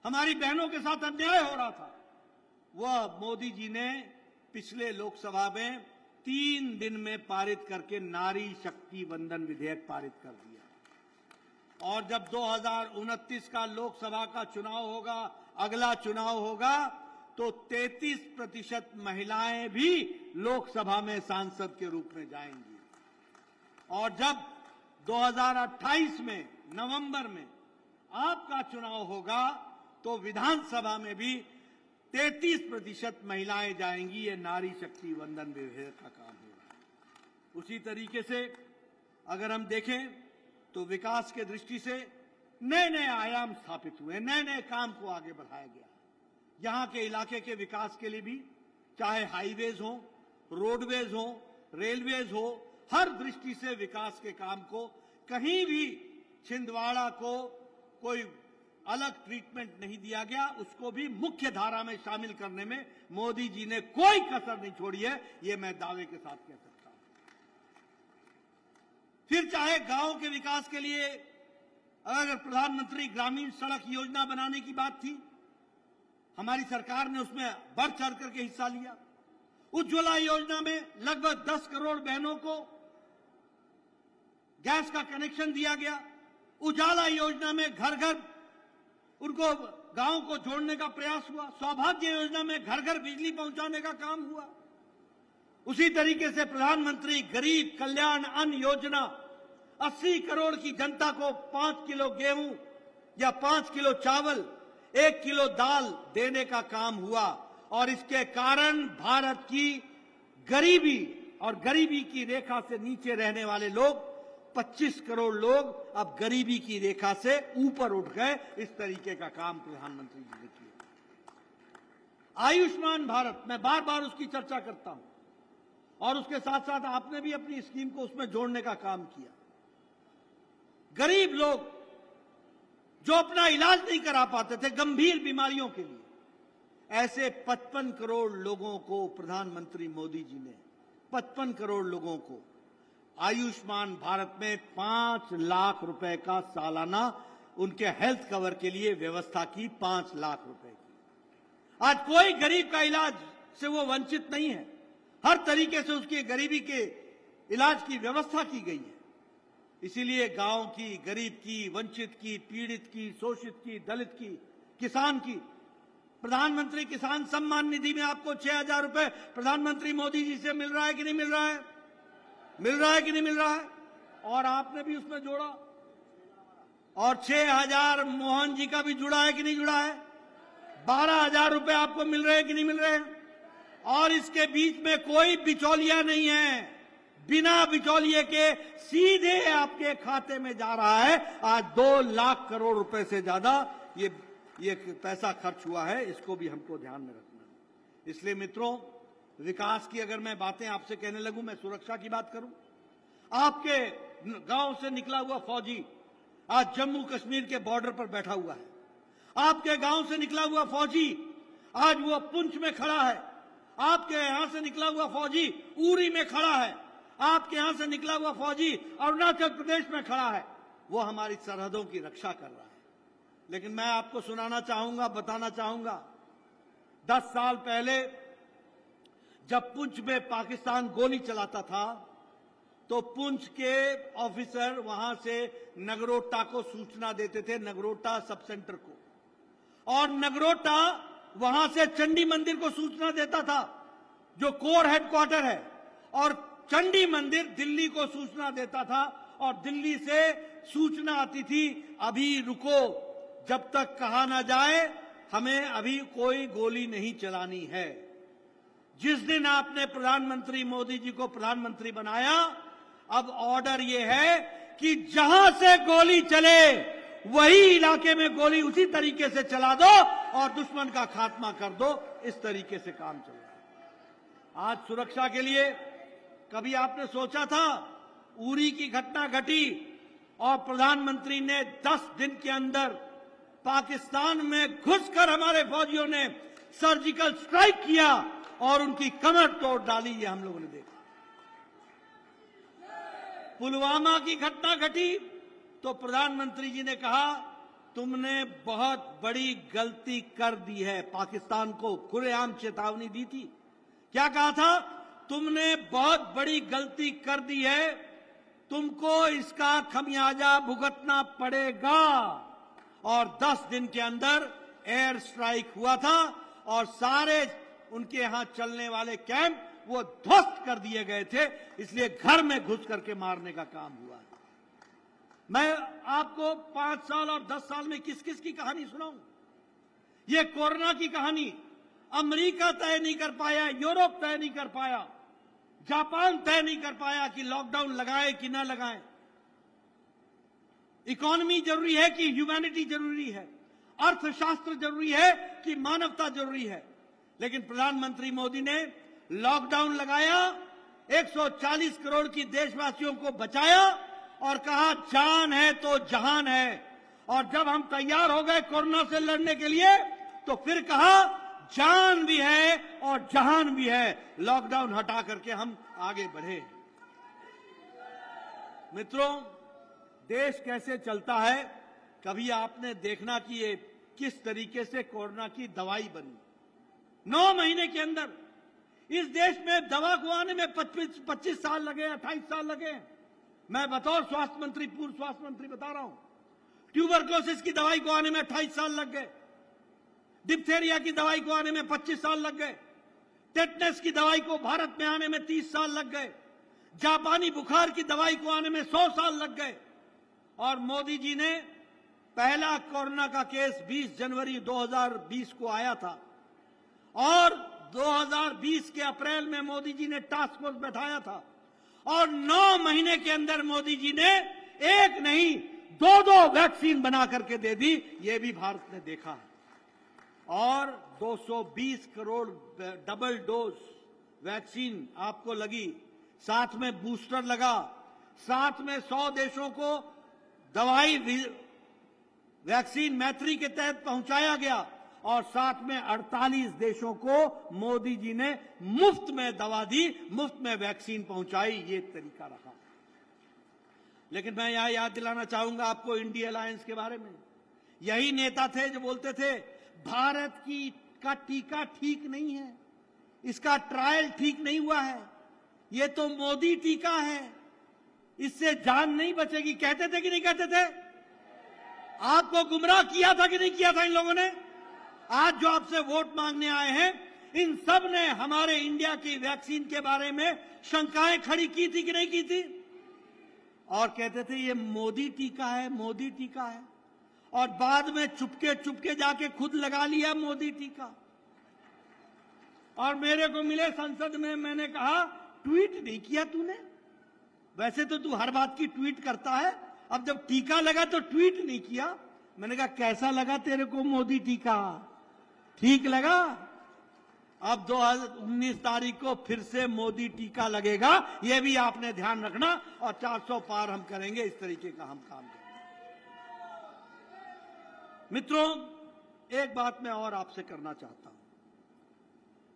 हमारी बहनों के साथ अन्याय हो रहा था, वह मोदी जी ने पिछले लोकसभा में 3 दिन में पारित करके नारी शक्ति वंदन विधेयक पारित कर दिया। और जब 2029 का लोकसभा का चुनाव होगा, अगला चुनाव होगा, तो 33% महिलाएं भी लोकसभा में सांसद के रूप में जाएंगी। और जब 2028 में नवंबर में आपका चुनाव होगा, तो विधानसभा में भी 33% महिलाएं जाएंगी। ये नारी शक्ति वंदन विधेयक का काम होगा। उसी तरीके से अगर हम देखें तो विकास के दृष्टि से नए नए आयाम स्थापित हुए, नए नए काम को आगे बढ़ाया गया। यहां के इलाके के विकास के लिए भी, चाहे हाईवेज हो, रोडवेज हो, रेलवेज हो, हर दृष्टि से विकास के काम को कहीं भी छिंदवाड़ा को कोई अलग ट्रीटमेंट नहीं दिया गया। उसको भी मुख्य धारा में शामिल करने में मोदी जी ने कोई कसर नहीं छोड़ी है, ये मैं दावे के साथ कह सकता हूं। फिर चाहे गांव के विकास के लिए अगर प्रधानमंत्री ग्रामीण सड़क योजना बनाने की बात थी, हमारी सरकार ने उसमें बढ़ चढ़ करके हिस्सा लिया। उज्ज्वला योजना में लगभग 10 करोड़ बहनों को गैस का कनेक्शन दिया गया। उजाला योजना में घर घर उनको गांव को जोड़ने का प्रयास हुआ। सौभाग्य योजना में घर घर बिजली पहुंचाने का काम हुआ। उसी तरीके से प्रधानमंत्री गरीब कल्याण अन्न योजना 80 करोड़ की जनता को 5 किलो गेहूं या 5 किलो चावल, 1 किलो दाल देने का काम हुआ। और इसके कारण भारत की गरीबी और गरीबी की रेखा से नीचे रहने वाले लोग 25 करोड़ लोग अब गरीबी की रेखा से ऊपर उठ गए। इस तरीके का काम प्रधानमंत्री जी ने किया। आयुष्मान भारत, मैं बार बार उसकी चर्चा करता हूं और उसके साथ साथ आपने भी अपनी स्कीम को उसमें जोड़ने का काम किया। गरीब लोग जो अपना इलाज नहीं करा पाते थे गंभीर बीमारियों के लिए, ऐसे 55 करोड़ लोगों को प्रधानमंत्री मोदी जी ने 55 करोड़ लोगों को आयुष्मान भारत में 5 लाख रुपए का सालाना उनके हेल्थ कवर के लिए व्यवस्था की। 5 लाख रुपए की। आज कोई गरीब का इलाज से वो वंचित नहीं है। हर तरीके से उसकी गरीबी के इलाज की व्यवस्था की गई है। इसीलिए गांव की, गरीब की, वंचित की, पीड़ित की, शोषित की, दलित की, किसान की, प्रधानमंत्री किसान सम्मान निधि में आपको 6,000 रुपए प्रधानमंत्री मोदी जी से मिल रहा है कि नहीं मिल रहा है? मिल रहा है कि नहीं मिल रहा है? और आपने भी उसमें जोड़ा। और 6,000 मोहन जी का भी जुड़ा है कि नहीं जुड़ा है? 12,000 रुपए आपको मिल रहे हैं कि नहीं मिल रहे हैं? और इसके बीच में कोई बिचौलिया नहीं है। बिना बिचौलिए के सीधे आपके खाते में जा रहा है। आज 2 लाख करोड़ रुपए से ज्यादा ये पैसा खर्च हुआ है। इसको भी हमको ध्यान में रखना है। इसलिए मित्रों, विकास की अगर मैं बातें आपसे कहने लगूं, मैं सुरक्षा की बात करूं। आपके गांव से निकला हुआ फौजी आज जम्मू कश्मीर के बॉर्डर पर बैठा हुआ है। आपके गांव से निकला हुआ फौजी आज वो पुंछ में खड़ा है। आपके यहां से निकला हुआ फौजी उरी में खड़ा है। आपके यहां से निकला हुआ फौजी अरुणाचल प्रदेश में खड़ा है। वो हमारी सरहदों की रक्षा कर रहा है। लेकिन मैं आपको सुनाना चाहूंगा, बताना चाहूंगा, 10 साल पहले जब पुंछ में पाकिस्तान गोली चलाता था तो पुंछ के ऑफिसर वहां से नगरोटा को सूचना देते थे, नगरोटा सब सेंटर को, और नगरोटा वहां से चंडी मंदिर को सूचना देता था जो कोर हेडक्वार्टर है, और चंडी मंदिर दिल्ली को सूचना देता था, और दिल्ली से सूचना आती थी अभी रुको, जब तक कहा ना जाए हमें अभी कोई गोली नहीं चलानी है। जिस दिन आपने प्रधानमंत्री मोदी जी को प्रधानमंत्री बनाया, अब ऑर्डर यह है कि जहां से गोली चले वही इलाके में गोली उसी तरीके से चला दो और दुश्मन का खात्मा कर दो। इस तरीके से काम चल रहा है। आज सुरक्षा के लिए कभी आपने सोचा था? उरी की घटना घटी और प्रधानमंत्री ने 10 दिन के अंदर पाकिस्तान में घुसकर हमारे फौजियों ने सर्जिकल स्ट्राइक किया और उनकी कमर तोड़ डाली। ये हम लोगों ने देखा। पुलवामा की घटना घटी तो प्रधानमंत्री जी ने कहा तुमने बहुत बड़ी गलती कर दी है। पाकिस्तान को खुलेआम चेतावनी दी थी। क्या कहा था? तुमने बहुत बड़ी गलती कर दी है, तुमको इसका खमियाजा भुगतना पड़ेगा। और 10 दिन के अंदर एयर स्ट्राइक हुआ था और सारे उनके यहां चलने वाले कैंप वो ध्वस्त कर दिए गए थे। इसलिए घर में घुस करके मारने का काम हुआ है। मैं आपको 5 साल और 10 साल में किस किस की कहानी सुनाऊं? ये कोरोना की कहानी अमेरिका तय नहीं कर पाया, यूरोप तय नहीं कर पाया, जापान तय नहीं कर पाया कि लॉकडाउन लगाए कि ना लगाए। इकोनॉमी जरूरी है कि ह्यूमैनिटी जरूरी है, अर्थशास्त्र जरूरी है कि मानवता जरूरी है। लेकिन प्रधानमंत्री मोदी ने लॉकडाउन लगाया, 140 करोड़ की देशवासियों को बचाया और कहा जान है तो जहान है। और जब हम तैयार हो गए कोरोना से लड़ने के लिए तो फिर कहा जान भी है और जहान भी है। लॉकडाउन हटा करके हम आगे बढ़े। मित्रों, देश कैसे चलता है कभी आपने देखना कि ये किस तरीके से कोरोना की दवाई बनी। 9 महीने के अंदर इस देश में दवा को आने में 25 साल लगे, 28 साल लगे। मैं बतौर स्वास्थ्य मंत्री, पूर्व स्वास्थ्य मंत्री बता रहा हूं, ट्यूबरक्लोसिस की दवाई को आने में 28 साल लग गए, डिप्थेरिया की दवाई को आने में 25 साल लग गए, टेटनस की दवाई को भारत में आने में 30 साल लग गए, जापानी बुखार की दवाई को आने में 100 साल लग गए। और मोदी जी ने पहला कोरोना का केस 20 जनवरी 2020 को आया था और 2020 के अप्रैल में मोदी जी ने टास्क फोर्स बैठाया था और 9 महीने के अंदर मोदी जी ने एक नहीं 2 वैक्सीन बना करके दे दी। ये भी भारत ने देखा है। और 220 करोड़ डबल डोज वैक्सीन आपको लगी, साथ में बूस्टर लगा, साथ में 100 देशों को दवाई वैक्सीन मैत्री के तहत पहुंचाया गया और साथ में 48 देशों को मोदी जी ने मुफ्त में दवा दी, मुफ्त में वैक्सीन पहुंचाई। ये तरीका रहा। लेकिन मैं यहां याद दिलाना चाहूंगा आपको इंडिया अलायंस के बारे में। यही नेता थे जो बोलते थे भारत का टीका ठीक नहीं है, इसका ट्रायल ठीक नहीं हुआ है, ये तो मोदी टीका है, इससे जान नहीं बचेगी। कहते थे कि नहीं कहते थे? आपको गुमराह किया था कि नहीं किया था इन लोगों ने? आज जो आपसे वोट मांगने आए हैं, इन सब ने हमारे इंडिया की वैक्सीन के बारे में शंकाएं खड़ी की थी कि नहीं की थी? और कहते थे ये मोदी टीका है, मोदी टीका है, और बाद में चुपके चुपके जाके खुद लगा लिया मोदी टीका। और मेरे को मिले संसद में, मैंने कहा ट्वीट नहीं किया तूने? वैसे तो तू हर बात की ट्वीट करता है, अब जब टीका लगा तो ट्वीट नहीं किया। मैंने कहा कैसा लगा तेरे को मोदी टीका? ठीक लगा? अब 2019 तारीख को फिर से मोदी टीका लगेगा, यह भी आपने ध्यान रखना। और 400 पार हम करेंगे, इस तरीके का हम काम करेंगे। मित्रों, एक बात मैं और आपसे करना चाहता हूं।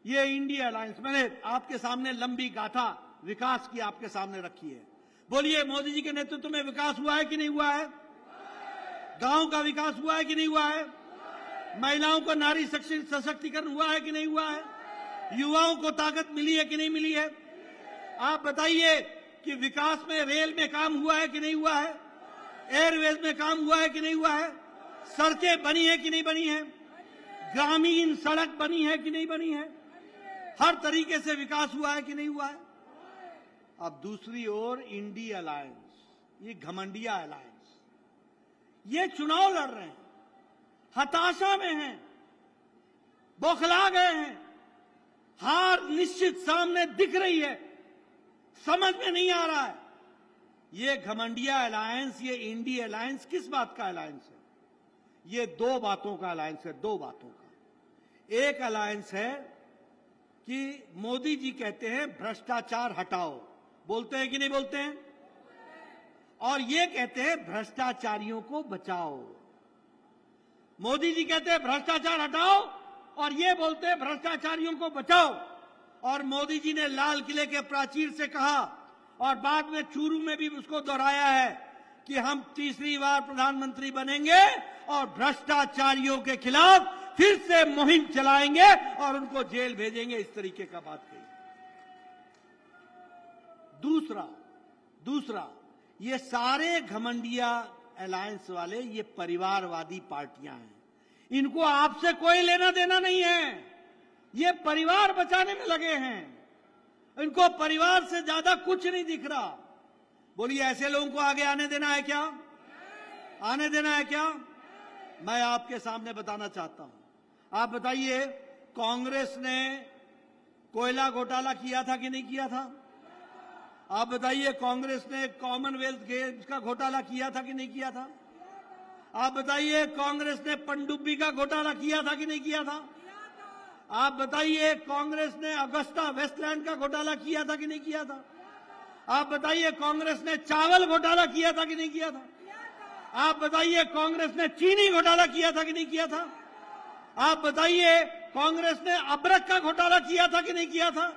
ये इंडिया अलायंस मैंने आपके सामने लंबी गाथा विकास की आपके सामने रखी है। बोलिए, मोदी जी के नेतृत्व में विकास हुआ है कि नहीं हुआ है? गांव का विकास हुआ है कि नहीं हुआ है? महिलाओं को नारी सशक्तिकरण हुआ है कि नहीं हुआ है? युवाओं को ताकत मिली है कि नहीं मिली है? आप बताइए कि विकास में रेल में काम हुआ है कि नहीं हुआ है? एयरवेज में काम हुआ है कि नहीं हुआ है? सड़कें बनी है कि नहीं बनी है? ग्रामीण सड़क बनी है कि नहीं बनी है? हर तरीके से विकास हुआ है कि नहीं हुआ है? अब दूसरी ओर इंडिया अलायंस, ये घमंडिया अलायंस, ये चुनाव लड़ रहे हैं, हताशा में हैं, बौखला गए हैं, हार निश्चित सामने दिख रही है, समझ में नहीं आ रहा है। ये घमंडिया अलायंस, ये इंडिया अलायंस किस बात का अलायंस है? ये 2 बातों का अलायंस है, 2 बातों का। एक अलायंस है कि मोदी जी कहते हैं भ्रष्टाचार हटाओ, बोलते हैं कि नहीं बोलते हैं? और ये कहते हैं भ्रष्टाचारियों को बचाओ। मोदी जी कहते हैं भ्रष्टाचार हटाओ और ये बोलते हैं भ्रष्टाचारियों को बचाओ। और मोदी जी ने लाल किले के प्राचीर से कहा और बाद में चूरू में भी उसको दोहराया है कि हम तीसरी बार प्रधानमंत्री बनेंगे और भ्रष्टाचारियों के खिलाफ फिर से मुहिम चलाएंगे और उनको जेल भेजेंगे। इस तरीके का बात कही। दूसरा ये सारे घमंडिया अलायंस वाले ये परिवारवादी पार्टियां हैं, इनको आपसे कोई लेना देना नहीं है। ये परिवार बचाने में लगे हैं, इनको परिवार से ज्यादा कुछ नहीं दिख रहा। बोलिए ऐसे लोगों को आगे आने देना है क्या? आने देना है क्या? मैं आपके सामने बताना चाहता हूं। आप बताइए, कांग्रेस ने कोयला घोटाला किया था कि नहीं किया था? आप बताइए, कांग्रेस ने कॉमनवेल्थ गेम्स का घोटाला किया था कि नहीं किया था? आप बताइए, कांग्रेस ने पनडुब्बी का घोटाला किया था कि नहीं किया था? आप बताइए, कांग्रेस ने अगस्ता वेस्टलैंड का घोटाला किया था कि नहीं किया था? आप बताइए, कांग्रेस ने चावल घोटाला किया था कि नहीं किया था? आप बताइए, कांग्रेस ने चीनी घोटाला किया था कि नहीं किया था? आप बताइए, कांग्रेस ने अबरक का घोटाला किया था कि नहीं किया था?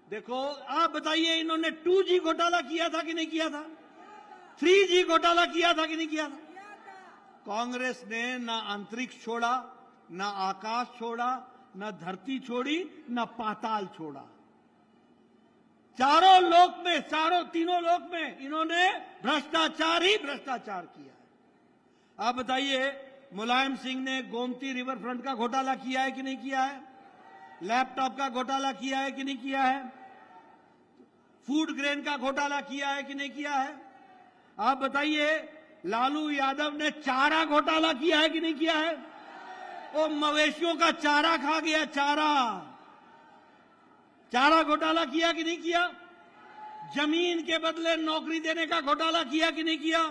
देखो, आप बताइए, इन्होंने 2G घोटाला किया था कि नहीं किया था? 3G घोटाला किया था कि नहीं किया था? कांग्रेस ने ना अंतरिक्ष छोड़ा, ना आकाश छोड़ा, ना धरती छोड़ी, ना पाताल छोड़ा। तीनों लोक में इन्होंने भ्रष्टाचार ही भ्रष्टाचार किया है। आप बताइए, मुलायम सिंह ने गोमती रिवर फ्रंट का घोटाला किया है कि नहीं किया है? लैपटॉप का घोटाला किया है कि नहीं किया है? फूड ग्रेन का घोटाला किया है कि नहीं किया है? आप बताइए, लालू यादव ने चारा घोटाला किया है कि नहीं किया है? वो मवेशियों का चारा खा गया, चारा घोटाला किया कि नहीं किया? जमीन के बदले नौकरी देने का घोटाला किया कि नहीं किया?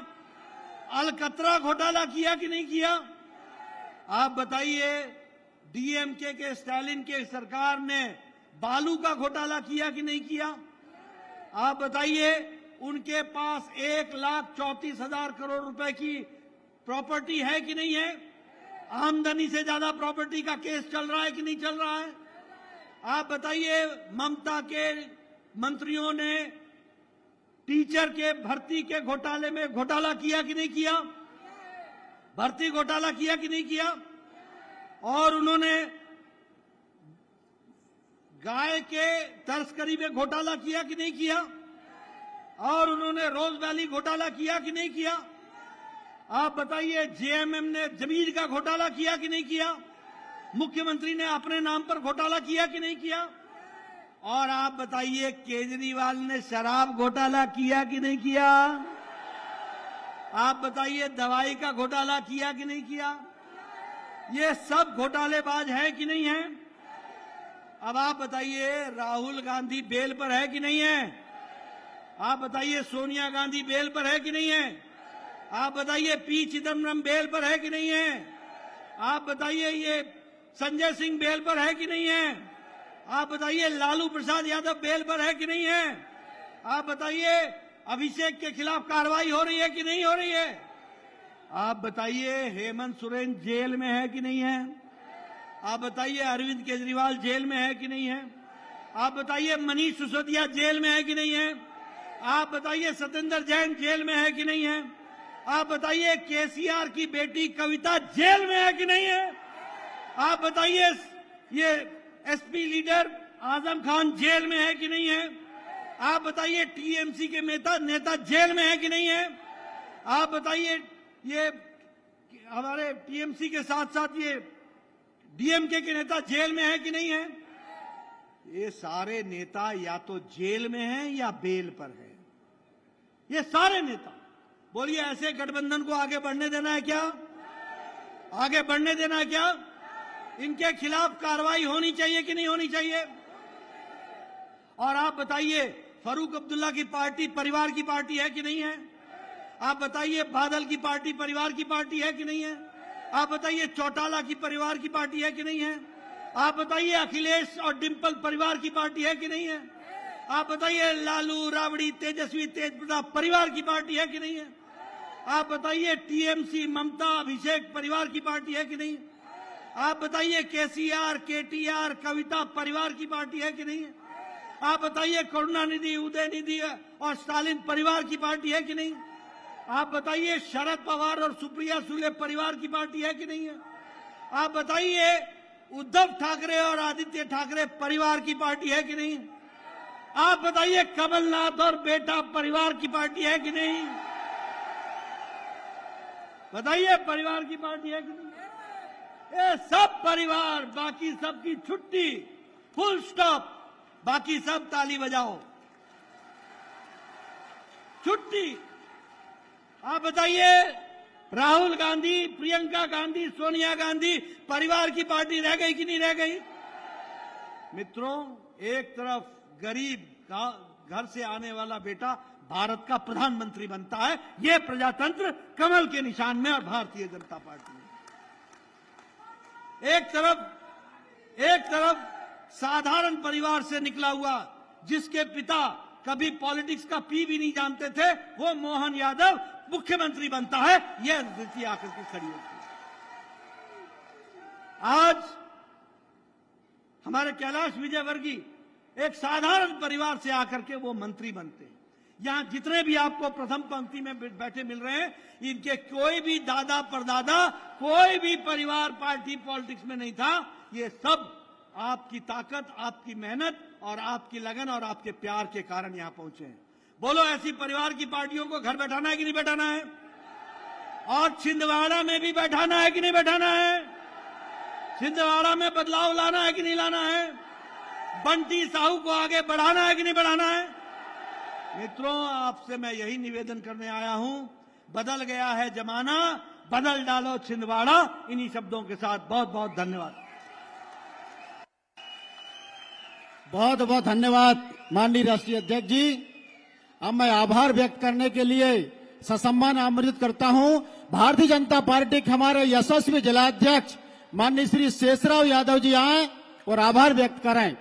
अलकतरा घोटाला किया कि नहीं किया? आप बताइए, डीएमके के स्टालिन के सरकार ने बालू का घोटाला किया कि नहीं किया? आप बताइए, उनके पास 1,34,000 करोड़ रुपए की प्रॉपर्टी है कि नहीं है? आमदनी से ज्यादा प्रॉपर्टी का केस चल रहा है कि नहीं चल रहा है? आप बताइए, ममता के मंत्रियों ने टीचर के भर्ती के घोटाले में घोटाला किया कि नहीं किया? भर्ती घोटाला किया कि नहीं किया? और उन्होंने गाय के तस्करी में घोटाला किया कि नहीं किया? और उन्होंने रोज वैली घोटाला किया कि नहीं किया? आप बताइए, जेएमएम ने जमीन का घोटाला किया कि नहीं किया? मुख्यमंत्री ने अपने नाम पर घोटाला किया कि नहीं किया? और आप बताइए, केजरीवाल ने शराब घोटाला किया कि नहीं किया? आप बताइए, दवाई का घोटाला किया कि नहीं किया? ये सब घोटालेबाज है कि नहीं है? अब आप बताइए, राहुल गांधी बेल पर है कि नहीं है? आप बताइए, सोनिया गांधी बेल पर है कि नहीं है? आप बताइए, पी चिदम्बरम बेल पर है कि नहीं है? आप बताइए, ये संजय सिंह बेल पर है कि नहीं है? आप बताइए, लालू प्रसाद यादव बेल पर है कि नहीं है? आप बताइए, अभिषेक के खिलाफ कार्रवाई हो रही है कि नहीं हो रही है? आप बताइए, हेमंत सोरेन जेल में है कि नहीं है? आप बताइए, अरविंद केजरीवाल जेल में है कि नहीं है? आप बताइए, मनीष सिसोदिया जेल में है कि नहीं है? आप बताइए, सत्येंद्र जैन जेल में है कि नहीं है? आप बताइए, केसीआर की बेटी कविता जेल में है कि नहीं है? आप बताइए, ये SP leader Azam Khan jail में है कि नहीं है? आप बताइए, टीएमसी के नेता जेल में है कि नहीं है? आप बताइए, ये हमारे टीएमसी के साथ साथ ये डीएमके के नेता जेल में है कि नहीं है? ये सारे नेता या तो जेल में हैं या बेल पर है। ये सारे नेता, बोलिए ऐसे गठबंधन को आगे बढ़ने देना है क्या? आगे बढ़ने देना है क्या? इनके खिलाफ कार्रवाई होनी चाहिए कि नहीं होनी चाहिए? और आप बताइए, फारूक अब्दुल्ला की पार्टी परिवार की पार्टी है कि नहीं है? आप बताइए, बादल की पार्टी परिवार की पार्टी है कि नहीं है? आप बताइए, चौटाला की परिवार की पार्टी है कि नहीं है? आप बताइए, अखिलेश और डिंपल परिवार की पार्टी है कि नहीं है? आप बताइए, लालू राबड़ी तेजस्वी तेजप्रताप परिवार की पार्टी है कि नहीं है? आप बताइए, टीएमसी ममता अभिषेक परिवार की पार्टी है कि नहीं? आप बताइए, केसीआर केटीआर कविता परिवार की पार्टी है कि नहीं है? आप बताइए, करुणानिधि, उदयनिधि और स्टालिन परिवार की पार्टी है कि नहीं? आप बताइए, शरद पवार और सुप्रिया सुले परिवार की पार्टी है कि नहीं है? आप बताइए, उद्धव ठाकरे और आदित्य ठाकरे परिवार की पार्टी है कि नहीं? आप बताइए, कमलनाथ और बेटा परिवार की पार्टी है कि नहीं? बताइए, परिवार की पार्टी है कि नहीं? ये सब परिवार, बाकी सबकी छुट्टी, फुल स्टॉप, बाकी सब ताली बजाओ, छुट्टी। आप बताइए, राहुल गांधी, प्रियंका गांधी, सोनिया गांधी परिवार की पार्टी रह गई कि नहीं रह गई? मित्रों, एक तरफ गरीब का घर से आने वाला बेटा भारत का प्रधानमंत्री बनता है, यह प्रजातंत्र कमल के निशान में और भारतीय जनता पार्टी में। एक तरफ साधारण परिवार से निकला हुआ, जिसके पिता कभी पॉलिटिक्स का पी भी नहीं जानते थे, वो मोहन यादव मुख्यमंत्री बनता है, यह स्थिति आकर के खड़ी होती है। आज हमारे कैलाश विजयवर्गीय एक साधारण परिवार से आकर के वो मंत्री बनते हैं। यहां जितने भी आपको प्रथम पंक्ति में बैठे मिल रहे हैं, इनके कोई भी दादा परदादा, कोई भी परिवार पार्टी पॉलिटिक्स में नहीं था। ये सब आपकी ताकत, आपकी मेहनत और आपकी लगन और आपके प्यार के कारण यहां पहुंचे हैं। बोलो, ऐसी परिवार की पार्टियों को घर बैठाना है कि नहीं बैठाना है? और छिंदवाड़ा में भी बैठाना है कि नहीं बैठाना है? छिंदवाड़ा में बदलाव लाना है कि नहीं लाना है? बंटी साहू को आगे बढ़ाना है कि नहीं बढ़ाना है? मित्रों, आपसे मैं यही निवेदन करने आया हूं, बदल गया है जमाना, बदल डालो छिंदवाड़ा। इन्हीं शब्दों के साथ बहुत बहुत धन्यवाद। बहुत बहुत धन्यवाद माननीय राष्ट्रीय अध्यक्ष जी। अब मैं आभार व्यक्त करने के लिए ससम्मान आमंत्रित करता हूं भारतीय जनता पार्टी के हमारे यशस्वी जिलाध्यक्ष माननीय श्री शेषराव यादव जी आए और आभार व्यक्त करें।